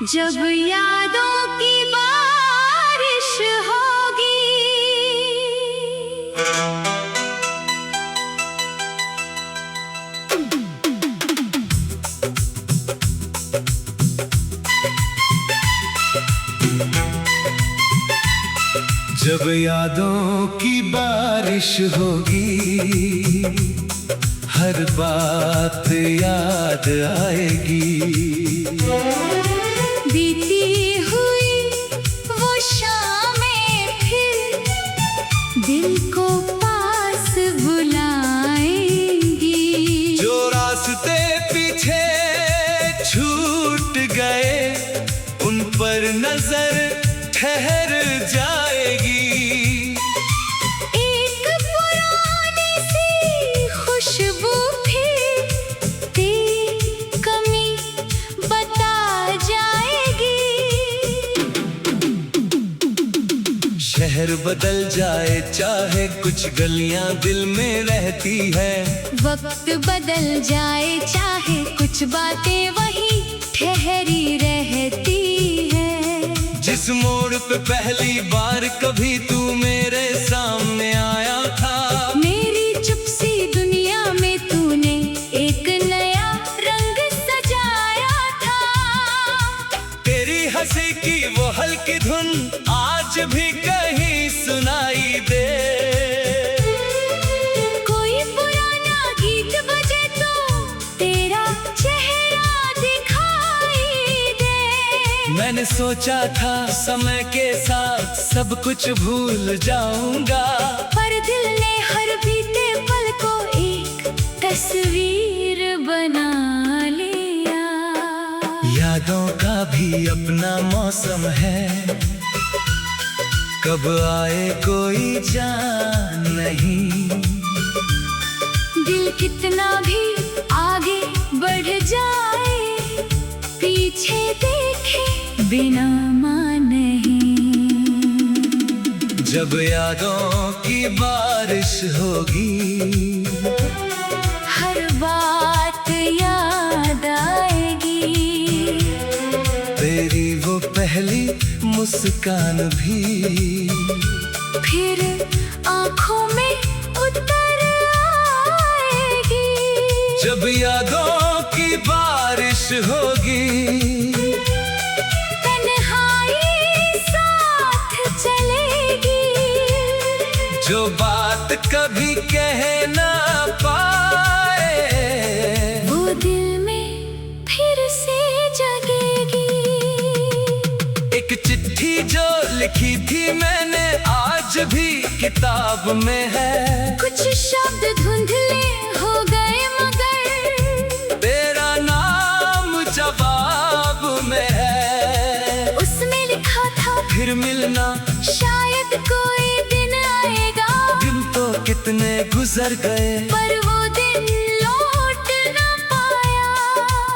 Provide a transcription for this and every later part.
जब यादों की बारिश होगी। जब यादों की बारिश होगी, हर बात याद आएगी। बीती हुई वो शामें फिर दिल को पास बुलाएंगी। जो रास्ते पीछे छूट गए, उन पर नजर ठहर जाएगी। एक पुरानी सी खुशबू फिर तेरी कमी बता जाएगी। शहर बदल जाए चाहे कुछ गलियां दिल में रहती है। वक्त बदल जाए चाहे कुछ बातें वही ठहरी रहती है। जिस मोड़ पे पहली बार कभी तू मेरे सामने आया था, मेरी चुप सी दुनिया में तूने एक नया रंग सजाया था। तेरी हंसी की वो हल्की धुन आज भी कहीं सुनाई दे। कोई पुराना गीत बजे तो तेरा चेहरा दिखाई दे। मैंने सोचा था समय के साथ सब कुछ भूल जाऊंगा, पर दिल ने हर बीते पल को एक तस्वीर बना लिया। यादों का भी अपना मौसम है, कब आए कोई जान नहीं। दिल कितना भी आगे बढ़ जाए, पीछे देखे बिना मान नहीं। जब यादों की बारिश होगी, हर बात याद आएगी। तेरी वो पहली मुस्कान भी फिर आँखों में उतर आएगी। जब यादों की बारिश होगी, तन्हाई साथ चलेगी। जो बात कभी कह ना पाए, वो दिल में फिर से जगेगी। एक चिट्ठी जो लिखी थी मैंने आज भी किताब में है। कुछ शब्द धुंधले हो गए मगर तेरा नाम जवाब में है। उसमें लिखा था फिर मिलना शायद कोई दिन आएगा। दिन तो कितने गुजर गए, पर वो दिन लौट न पाया।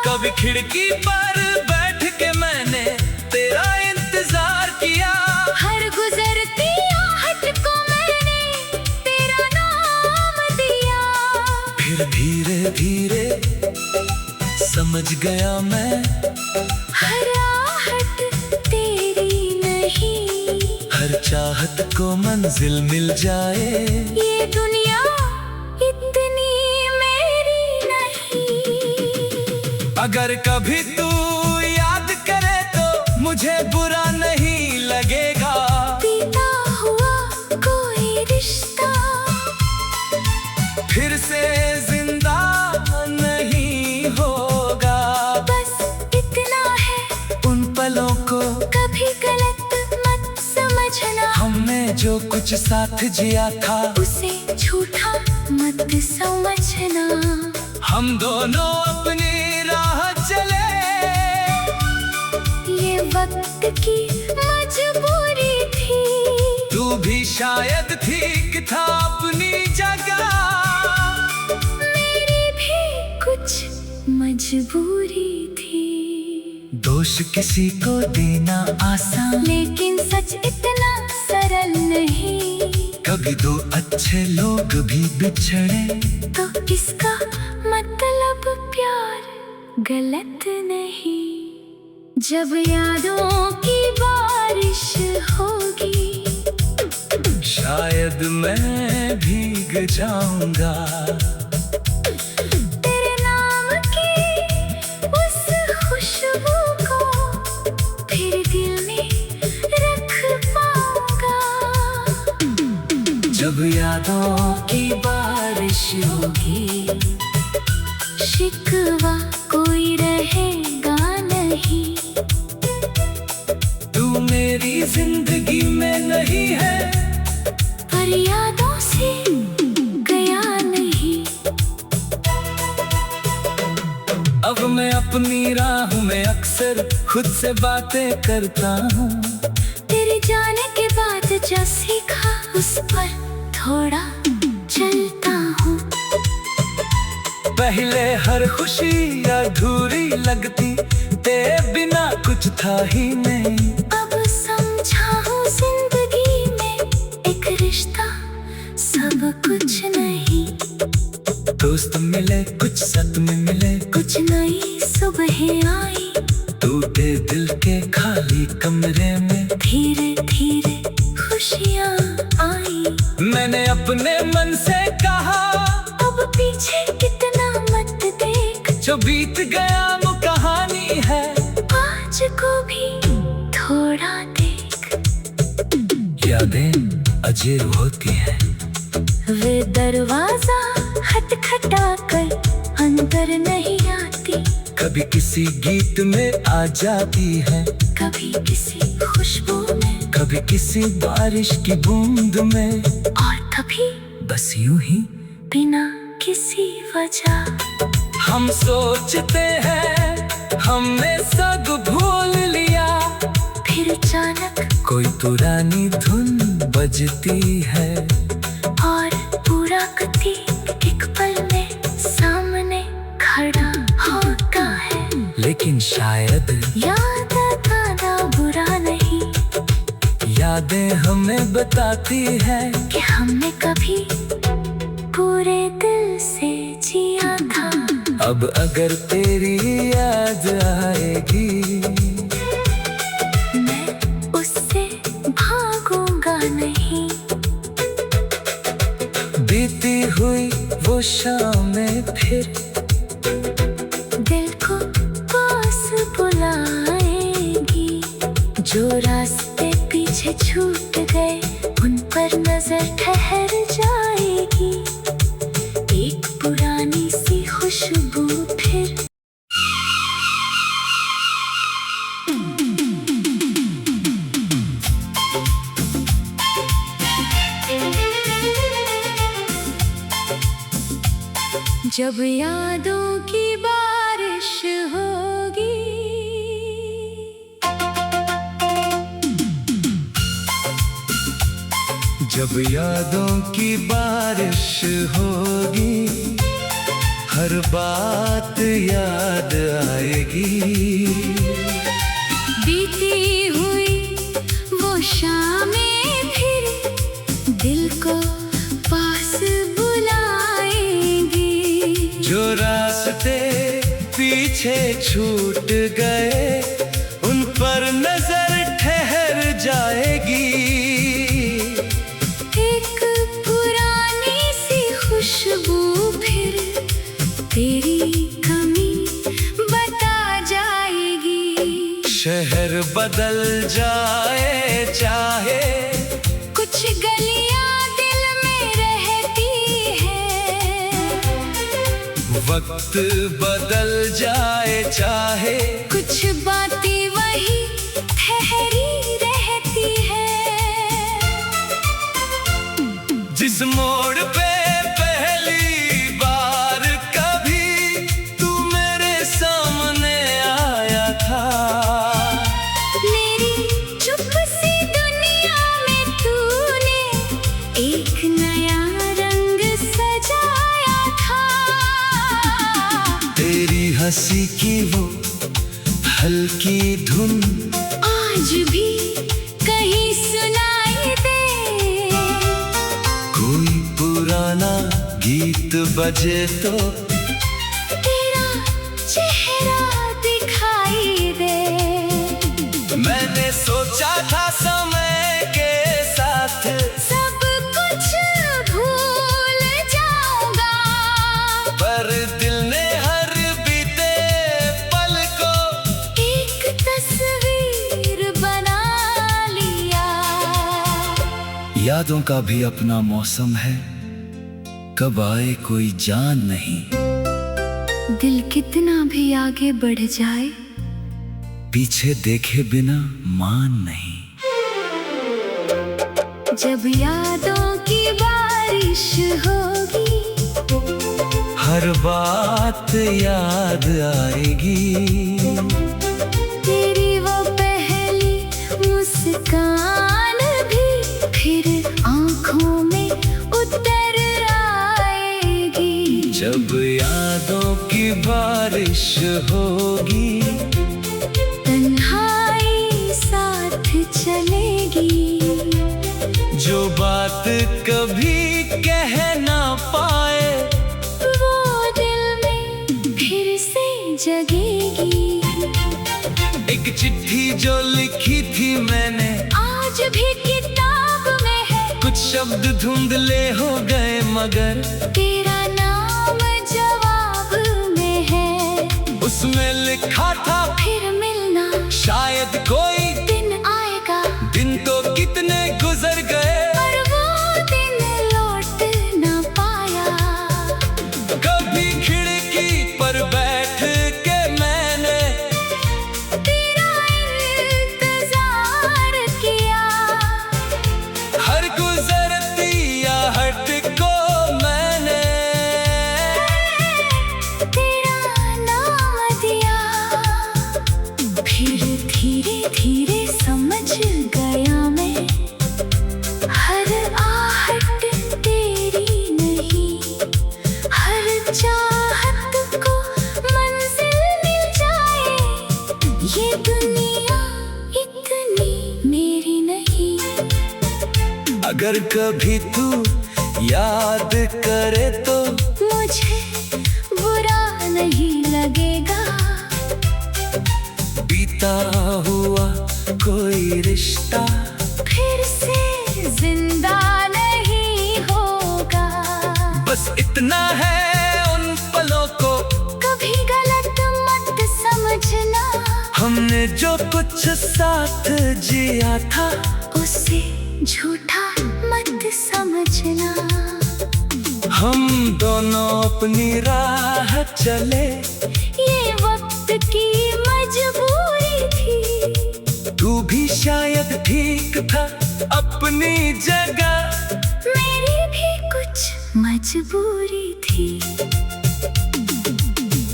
कभी खिड़की पर बैठ के मैंने तेरा इंतजार किया। हर गुजरती आहट को मैंने तेरा नाम दिया। फिर धीरे धीरे समझ गया मैं, हर आहट तेरी नहीं। हर चाहत को मंजिल मिल जाए, ये दुनिया इतनी मेरी नहीं। अगर कभी तू याद करे तो मुझे बुरा नहीं लगेगा। बीता हुआ कोई रिश्ता फिर से जिंदा नहीं होगा। बस इतना है, उन पलों को कभी गलत मत समझना। हमने जो कुछ साथ जिया था, उसे झूठा मत समझना। हम दोनों अपनी राह चले, ये वक्त की मजबूरी थी। तू भी शायद ठीक था अपनी जगह। मेरी भी कुछ मजबूरी थी। दोष किसी को देना आसान, लेकिन सच इतना सरल नहीं। कभी दो अच्छे लोग भी बिछड़े, तो इसका मतलब प्यार गलत नहीं। जब यादों की बारिश होगी, शायद मैं भीग जाऊंगा। तेरे नाम की उस खुशबू को फिर दिल में रख पाऊंगा। जब यादों की बारिश होगी, शिकवा कोई रहेगा नहीं। तू मेरी जिंदगी में नहीं है, पर यादों से गया नहीं। अब मैं अपनी राह में अक्सर खुद से बातें करता हूँ। तेरे जाने के बाद जो सीखा उस पर थोड़ा चलता हूँ। पहले हर खुशी अधूरी लगती, तेरे बिना कुछ था ही नहीं। अब समझा हूँ जिंदगी में एक रिश्ता सब कुछ नहीं। दोस्त मिले कुछ सत में मिले, कुछ नई सुबह आई, टूटे दिल के खाली कमरे में धीरे धीरे खुशियाँ आई। मैंने अपने मन से कहा, अब पीछे कितना मत देख, जो बीत गया वो कहानी है, आज को भी थोड़ा देख। यादें अजय होती हैं। वे दरवाजा खटखटा कर अंदर नहीं आती, कभी किसी गीत में आ जाती है, कभी किसी खुशबू में, कभी किसी बारिश की बूंद में, और कभी बस यूं ही बिना किसी वजह। हम सोचते हैं हमने सब भूल लिया, फिर अचानक कोई पुरानी धुन बजती है, और पूरा कति एक पल में सामने खड़ा होता है। लेकिन शायद याद आना बुरा नहीं, यादें हमें बताती है कि हमने कभी पूरे दिल से जिया था। अब अगर तेरी याद आएगी, मैं उससे भागूंगा नहीं। बीती हुई वो शामें फिर दिल को पास बुलाएगी, जो रास्ते पीछे छूट गए उन पर नजर ठहर जाएगी। एक पुरानी सी खुशबू फिर। जब यादों की बारिश होगी, जब यादों की बारिश होगी, हर बात याद आएगी। बीती हुई वो शामें फिर दिल को पास बुलाएंगी, जो रास्ते पीछे छूट गए उन पर नजर ठहर जाएगी। एक पुरानी सी खुशबू फिर तेरी कमी बता जाएगी। शहर बदल जाए चाहे, कुछ गलियां दिल में रहती है, वक्त बदल जाए चाहे, कुछ बातें वही ठहरी रहती है। जिस मोड़ पे पहली बार कभी तू मेरे सामने आया था, मेरी चुप सी दुनिया में तूने एक नया रंग सजाया था। तेरी हंसी की वो हल्की धुन आज भी कहीं सुनाई दे, कोई पुराना गीत बजे तो तेरा चेहरा दिखाई दे। यादों का भी अपना मौसम है, कब आए कोई जान नहीं। दिल कितना भी आगे बढ़ जाए, पीछे देखे बिना मान नहीं। जब यादों की बारिश होगी, हर बात याद आएगी। तेरी वो पहली मुस्कान भी फिर आंखों में उतर आएगी। जब यादों की बारिश होगी, तन्हाई साथ चलेगी। जो बात कभी कह ना पाए, वो दिल में फिर से जगेगी। एक चिट्ठी जो लिखी थी मैंने, आज भी किताब में है। कुछ शब्द धुंधले हो गए मगर तेरा नाम जवाब में है। उसमें लिखा था फिर मिलना, शायद कोई दिन आएगा। दिन तो कितने गुजर गए, पर वो दिन लौट ना पाया। कभी खिड़की पर बैठ के मैंने तेरा इंतजार किया। हर गुजरती आहट को मैंने तेरा नाम दिया। फिर धीरे धीरे समझ गया मैं, हर आहट तेरी नहीं। हर चाहत को मंजिल मिल जाए, ये दुनिया इतनी मेरी नहीं। अगर कभी तू याद करे तो मुझे बुरा नहीं लगेगा। बीता हुआ कोई रिश्ता फिर से जिंदा नहीं होगा। बस इतना है उन पलों को कभी गलत मत समझना। हमने जो कुछ साथ जिया था, उसे झूठा मत समझना। हम दोनों अपनी राह चले, ये वक्त की मजबूरी थी। तू भी शायद ठीक था अपनी जगह, मेरी भी कुछ मजबूरी थी।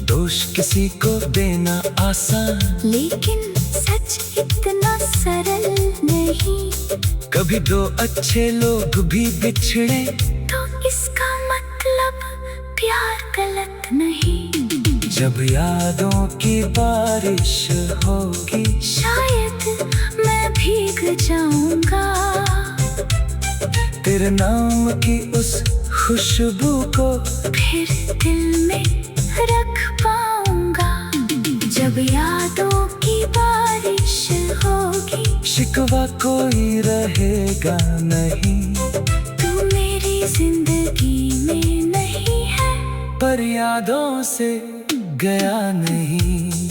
दोष किसी को देना आसान, लेकिन सच इतना सरल नहीं। कभी दो अच्छे लोग भी बिछड़े, तो इसका मतलब प्यार गलत नहीं। जब यादों की बारिश होगी, शायद मैं भीग जाऊंगा। तेरे नाम की उस खुशबू को फिर दिल में रख पाऊंगा। जब यादों की बारिश होगी, शिकवा कोई रहेगा नहीं। तू मेरी जिंदगी में नहीं है, पर यादों से गया नहीं।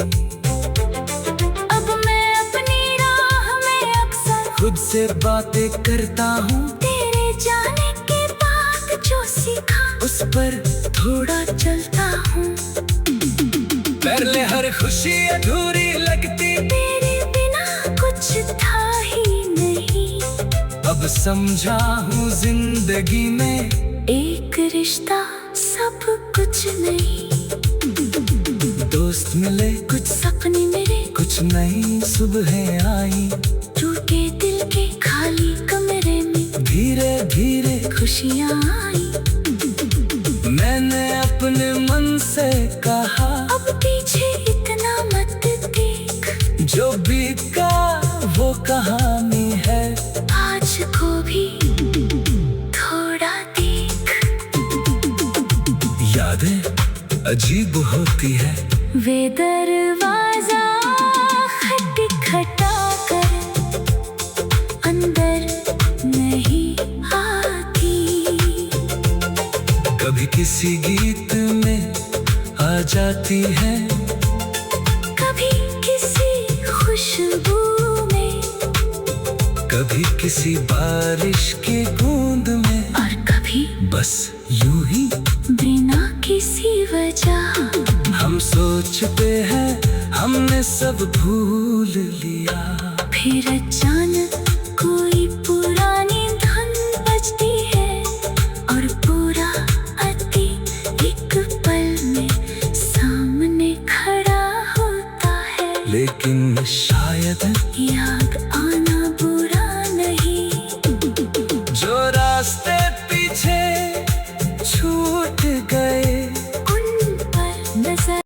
अब मैं अपनी राह में अक्सर खुद से बातें करता हूँ, तेरे जाने के बाद जो सीखा उस पर थोड़ा चलता हूँ। पहले हर खुशी अधूरी लगती, तेरे बिना कुछ था ही नहीं। अब समझा हूँ जिंदगी में एक रिश्ता सब कुछ नहीं। दोस्त मिले, कुछ सपने मेरे, कुछ नई सुबहें आई। टूटे दिल के खाली कमरे में धीरे धीरे खुशियाँ आई। मैंने अपने मन से कहा, अब पीछे इतना मत देख। जो बीता वो कहानी है, आज को भी थोड़ा देख। यादें अजीब होती है, वे दरवाजा खटखटा कर अंदर नहीं आती। कभी किसी गीत में आ जाती है, कभी किसी खुशबू में, कभी किसी बारिश की बूंद में, और कभी बस यूं ही बिना किसी वजह। हम सोचते हैं हमने सब भूल लिया, फिर अचानक कोई पुरानी धुन बजती है और पूरा अतीत एक पल में सामने खड़ा होता है। लेकिन शायद याद आना बुरा नहीं, जो रास्ते पीछे छूट गए उन पर नजर।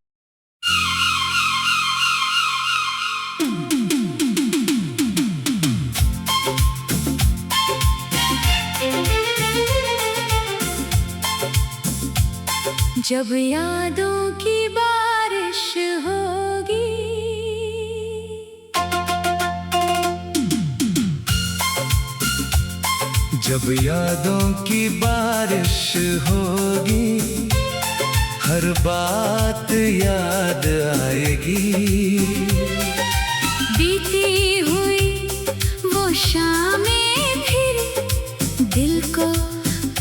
जब यादों की बारिश होगी, जब यादों की बारिश होगी, हर बात याद आएगी। बीती हुई वो शामें फिर दिल को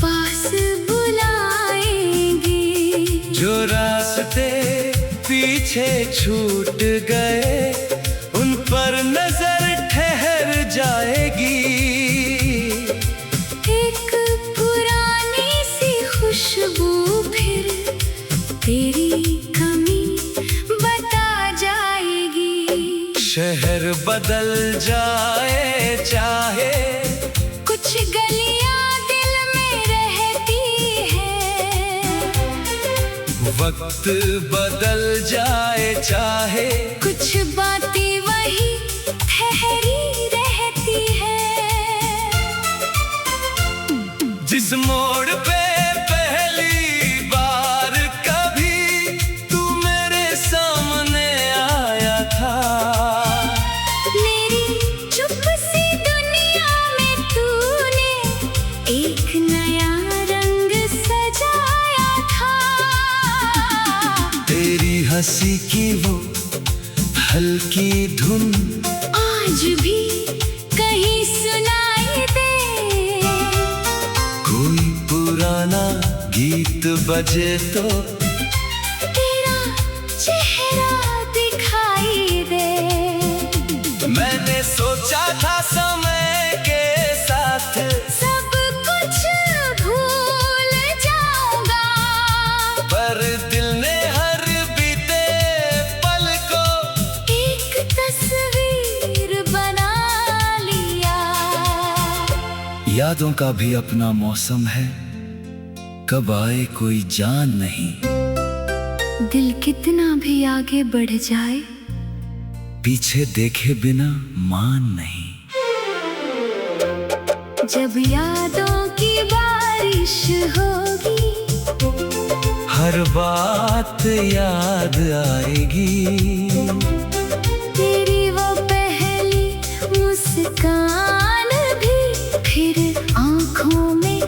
पास बुलाएंगी। जो रास्ते पीछे छूट गए उन पर नजर ठहर जाएगी। एक पुरानी सी खुशबू फिर तेरी कमी बता जाएगी। शहर बदल जाए चाहे कुछ गलियां दिल में रहती है, वक्त बदल जाए चाहे कुछ बातें वही ठहरी रहती है। जिस मोड़ पे पहली बार कभी तू मेरे सामने आया था, मेरी चुप सी दुनिया में तूने एक नया रंग सजाया था। तेरी हंसी की वो हल्की धुन आज भी कहीं सुनाई दे, कोई पुराना गीत बजे तो तेरा चेहरा दिखाई दे। मैंने सोचा था समय के साथ सब कुछ भूल जाऊंगा, पर दिल ने हर बीते पल को एक तस्वीर बना लिया। यादों का भी अपना मौसम है, कब आए कोई जान नहीं। दिल कितना भी आगे बढ़ जाए, पीछे देखे बिना मान नहीं। जब यादों की बारिश होगी, हर बात याद आएगी। तेरी वो पहली मुस्कान भी फिर आंखों में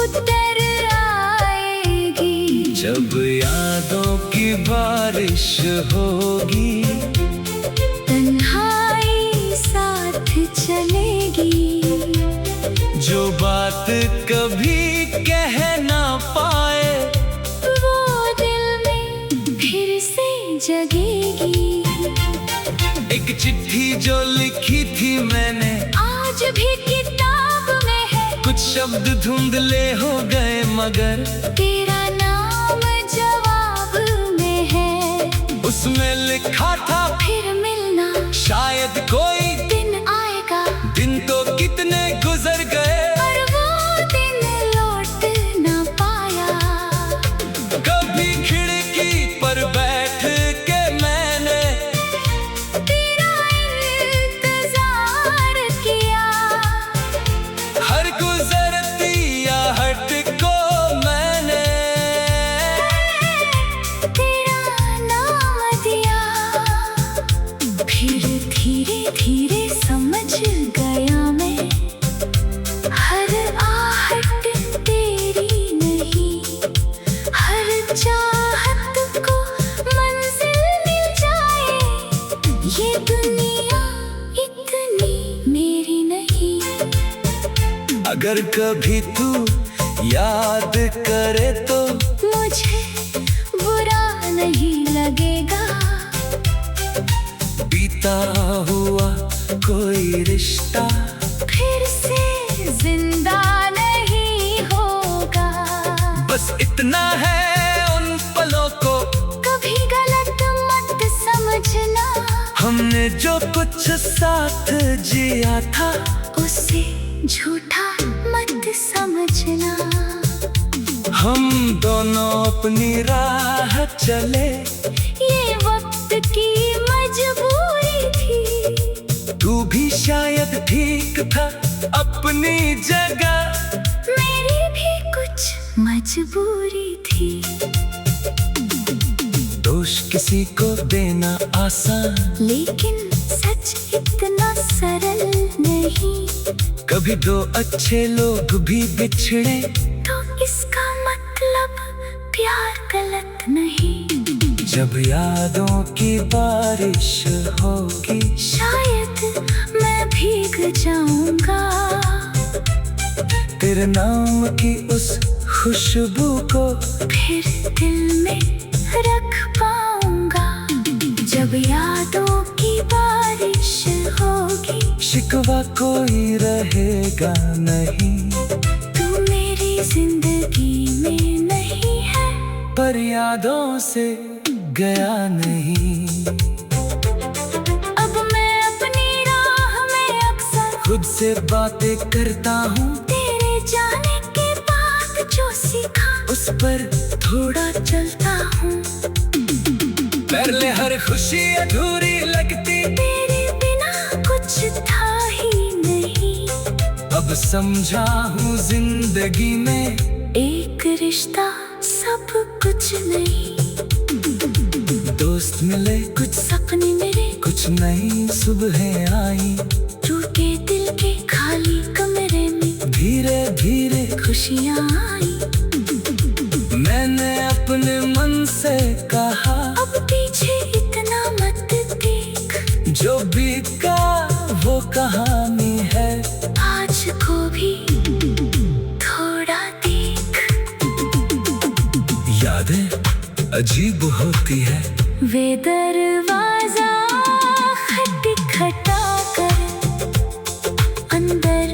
उतर आएगी। जब यादों की बारिश होगी, तन्हाई साथ चलेगी। जो बात कभी कह ना पाए वो दिल में फिर से जगेगी। एक चिट्ठी जो लिखी थी मैंने आज भी किताब में है, कुछ शब्द धुंधले हो गए मगर तेरा नाम जवाब में है। उसमें लिखा था फिर मिलना शायद कोई दिन आएगा, दिन तो कितने गुजर गए पर वो दिन लौट ना पाया। कभी खिड़की पर बैठ के मैंने तेरा इंतजार किया, हर गुजरती आहट को मैंने तेरा नाम दिया। फिर धीरे धीरे समझ गया मैं, हर आहट तेरी नहीं, हर चाहत को मंजिल मिल जाए। ये दुनिया इतनी मेरी नहीं। अगर कभी तू याद करे तो मुझे बुरा नहीं लगेगा। बीता हुआ कोई रिश्ता फिर से जिंदा नहीं होगा। बस इतना है उन पलों को कभी गलत मत समझना। हमने जो कुछ साथ जिया था उसे झूठा मत समझना। हम दोनों अपनी राह चले, ये वक्त की मजबूरी थी। तू भी शायद ठीक था अपनी जगह, मेरी भी कुछ मजबूरी थी। दोष किसी को देना आसान, लेकिन सच इतना सरल नहीं। कभी दो अच्छे लोग भी बिछड़े तो इसका मतलब प्यार गलत नहीं। जब यादों की बारिश होगी शायद मैं भीग जाऊंगा। तेरे नाम की उस खुशबू को फिर दिल में रख पाऊंगा। जब यादों की बारिश होगी शिकवा कोई रहेगा नहीं। तू मेरी जिंदगी में नहीं है, पर यादों से गया नहीं। अब मैं अपनी राह में अक्सर खुद से बातें करता हूँ, तेरे जाने के बाद जो सीखा उस पर थोड़ा चलता हूँ। पहले हर खुशी अधूरी लगती, तेरे बिना कुछ था ही नहीं। अब समझा हूँ जिंदगी में एक रिश्ता सब कुछ नहीं। दोस्त मिले, कुछ सपने मेरे, कुछ नई सुबहें आई, टूटे दिल के खाली कमरे में धीरे धीरे खुशियाँ आई। मैंने अपने मन से कहा अब पीछे इतना मत देख, जो बीता वो कहानी है, आज को भी थोड़ा देख। यादें अजीब होती है, वे दरवाजा खटखटा कर अंदर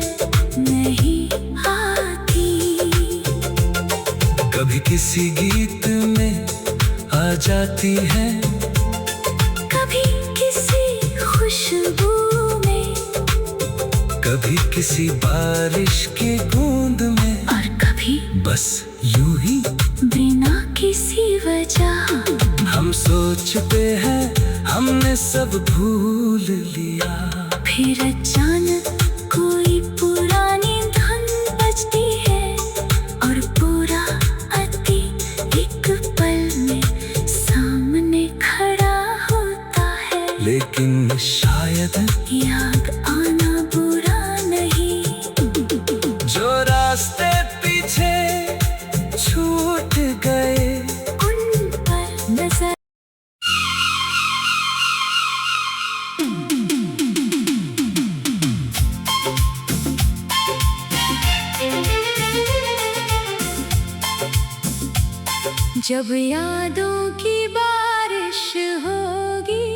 नहीं आती। कभी किसी गीत में आ जाती है, कभी किसी खुशबू में, कभी किसी बारिश की बूंद में, और कभी बस यूं ही बिना किसी वजह। हम सोचते हैं हमने सब भूल लिया, फिर अचानक कोई पुरानी धुन बजती है और पूरा अतीत एक पल में सामने खड़ा होता है। लेकिन शायद याद आना बुरा नहीं। जो रास्ते पीछे छूट गए उन पर नजर जब यादों की बारिश होगी,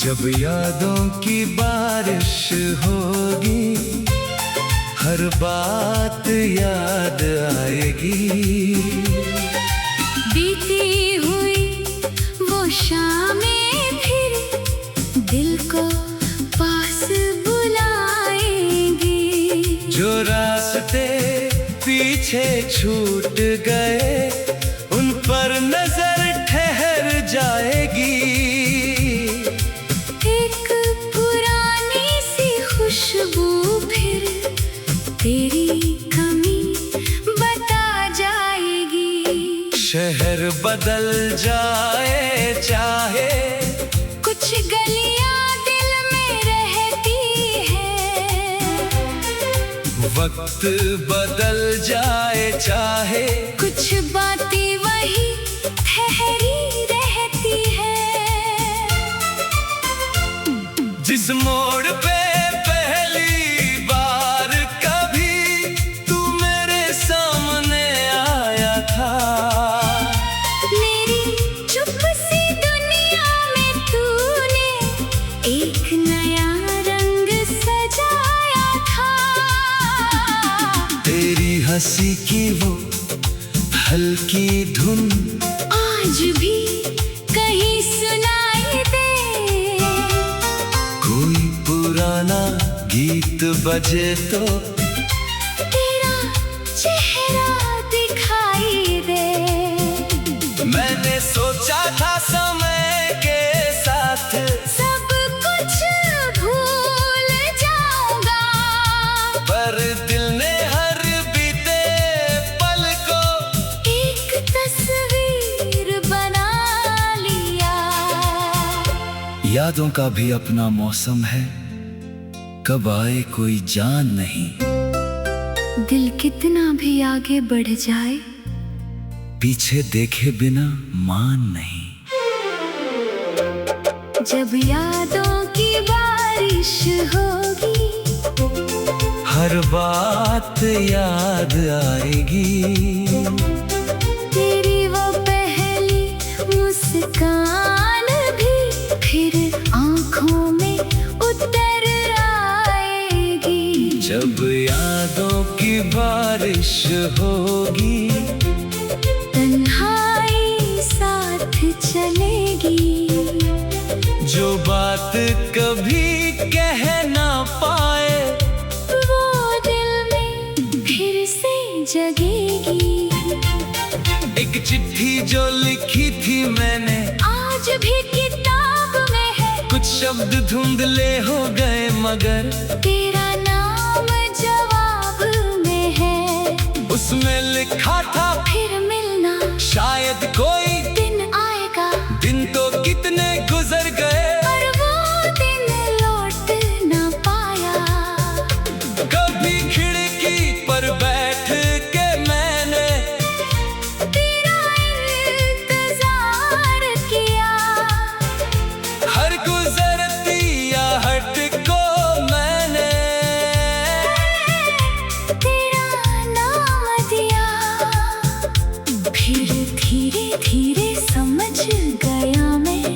जब यादों की बारिश होगी, हर बात याद आएगी। बीती हुई वो शामें फिर दिल को पास बुलाएंगी। जो रास्ते पीछे छूट गए उन पर नजर ठहर जाएगी। एक पुरानी सी खुशबू फिर तेरी कमी बता जाएगी। शहर बदल जाए चाहे, कुछ गलियां दिल में रहती है। वक्त बदल जाए चाहे, कुछ बातें वही ठहरी रहती है। इस मोड़ पे पहली बार कभी तू मेरे सामने आया था। मेरी चुप सी दुनिया में तूने एक नया रंग सजाया था। तेरी हंसी की वो हल्की धुन आज भी कहीं सुनाई दे। कोई पुराना गीत बजे तो तेरा चेहरा दिखाई दे। मैंने सोचा था समय के साथ सब कुछ भूल जाऊंगा, पर दिल ने हर बीते पल को एक तस्वीर बना लिया। यादों का भी अपना मौसम है, कब आए कोई जान नहीं। दिल कितना भी आगे बढ़ जाए, पीछे देखे बिना मान नहीं। जब यादों की बारिश होगी, हर बात याद आएगी। तेरी वो पहली मुस्कान भी फिर आंखों में उतर आएगी। जब यादों की बारिश होगी, तन्हाई साथ चलेगी। जो बात कभी कह ना पाए वो दिल में फिर से जगेगी। एक चिट्ठी जो लिखी थी मैंने आज भी किताब में है, कुछ शब्द धुंधले हो गए मगर तेरा नाम जवाब में है। उसमें लिखा था फिर मिलना शायद कोई दिन आएगा, दिन तो कितने गुजर गए और वो दिन लौट ना पाया। कभी खिड़की पर बैठ के मैंने तेरा इंतजार किया, हर गुजरती आहट को मैंने तेरा नाम दिया। फिर धीरे धीरे समझ गया मैं,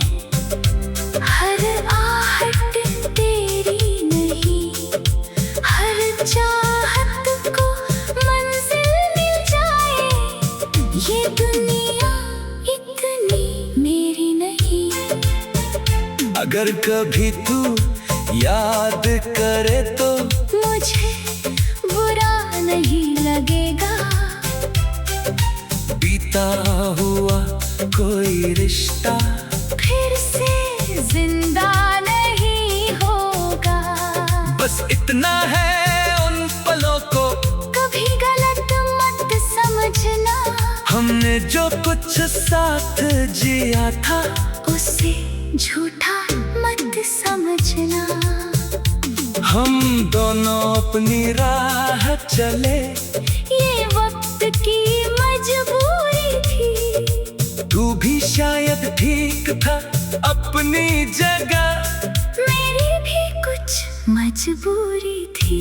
हर आहट तेरी नहीं, हर चाहत को मंजिल मिल जाए। ये दुनिया इतनी मेरी नहीं। अगर कभी तू याद करे तो मुझे बुरा नहीं लगेगा, बीता हुआ कोई रिश्ता फिर से जिंदा नहीं होगा। बस इतना है उन पलों को कभी गलत मत समझना, हमने जो कुछ साथ जिया था उसे झूठा मत समझना। हम दोनों अपनी राह चले, ये वक्त की मजबूरी थी। तू भी शायद ठीक था अपनी जगह, मेरी भी कुछ मजबूरी थी।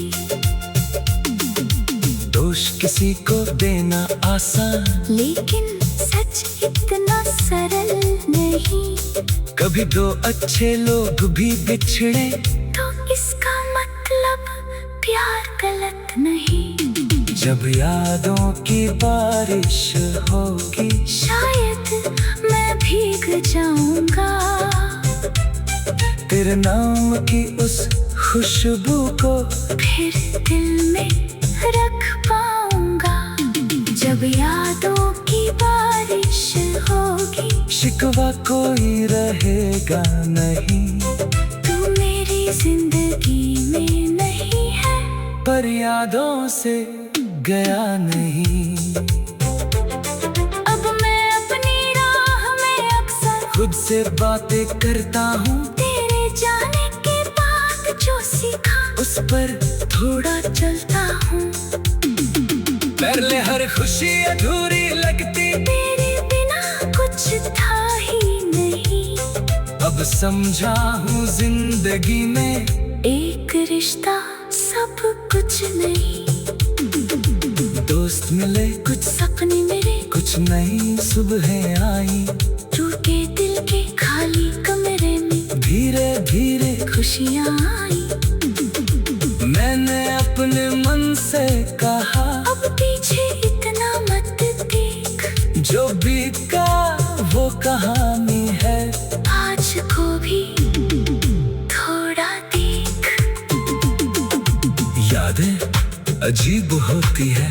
दोष किसी को देना आसान, लेकिन सच इतना सरल नहीं। कभी दो अच्छे लोग भी बिछड़े तो इसका मतलब प्यार गलत नहीं। जब यादों की बारिश होगी, शायद मैं भीग जाऊंगा, तेरे नाम की उस खुशबू को फिर दिल में रख पाऊंगा। जब यादों की बारिश होगी, शिकवा कोई रहेगा नहीं। तू मेरी जिंदगी में नहीं है, पर यादों से गया नहीं। अब मैं अपनी राह में अक्सर खुद से बातें करता हूँ, तेरे जाने के बाद जो सीखा उस पर थोड़ा चलता हूँ। पहले हर खुशी अधूरी लगती, तेरे बिना कुछ था ही नहीं। अब अब समझा हूँ जिंदगी में एक रिश्ता सब कुछ नहीं। दोस्त मिले कुछ सपने मेरे, कुछ नई सुबह आई। टूटे दिल के खाली कमरे में धीरे धीरे खुशियाँ आई। मैंने अपने मन से कहा अब पीछे इतना मत देख, जो बीत का वो कहानी है। आज को भी थोड़ा देख। यादें अजीब होती है,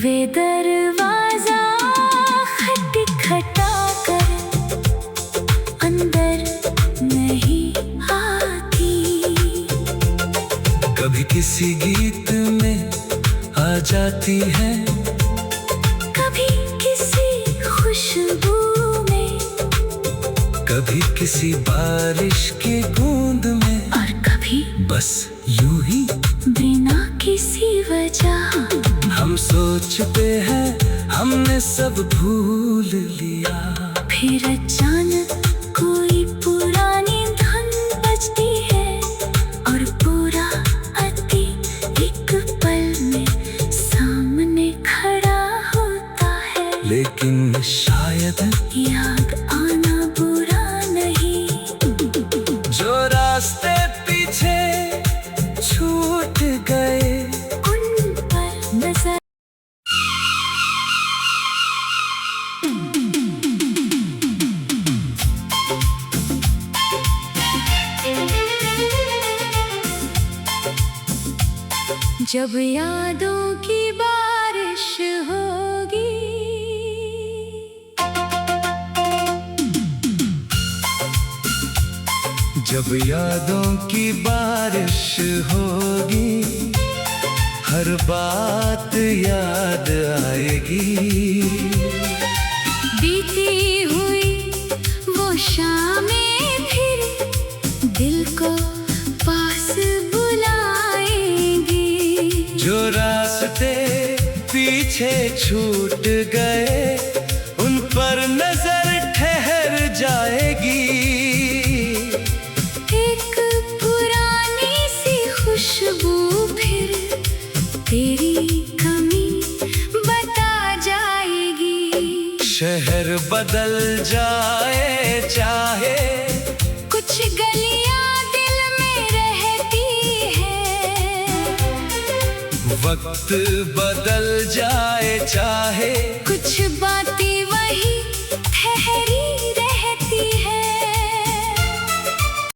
वे दरवाजा खटखटा कर अंदर नहीं आती। कभी किसी गीत में आ जाती है, कभी किसी खुशबू में, कभी किसी बारिश की बूंद में, और कभी बस यूं ही बिना किसी वजह। हम सोचते हैं हमने सब भूल लिया। फिर अचानक कोई पुरानी धुन बजती है और पूरा अतीत एक पल में सामने खड़ा होता है। लेकिन शायद याद आना बुरा नहीं, जो रास्ते पीछे छूट गए उन पर नजर। जब यादों की बारिश होगी, जब यादों की बारिश होगी, हर बात याद आएगी। बीती हुई वो शामें फिर दिल को पास बुलाएंगी। जो रास्ते पीछे छूट गए उन पर नजर ठहर जाएगी। एक पुरानी सी खुशबू फिर तेरी कमी बता जाएगी। शहर बदल जाए चाहे, कुछ गलियां दिल में रहती है। वक्त बदल जाए चाहे, कुछ बातें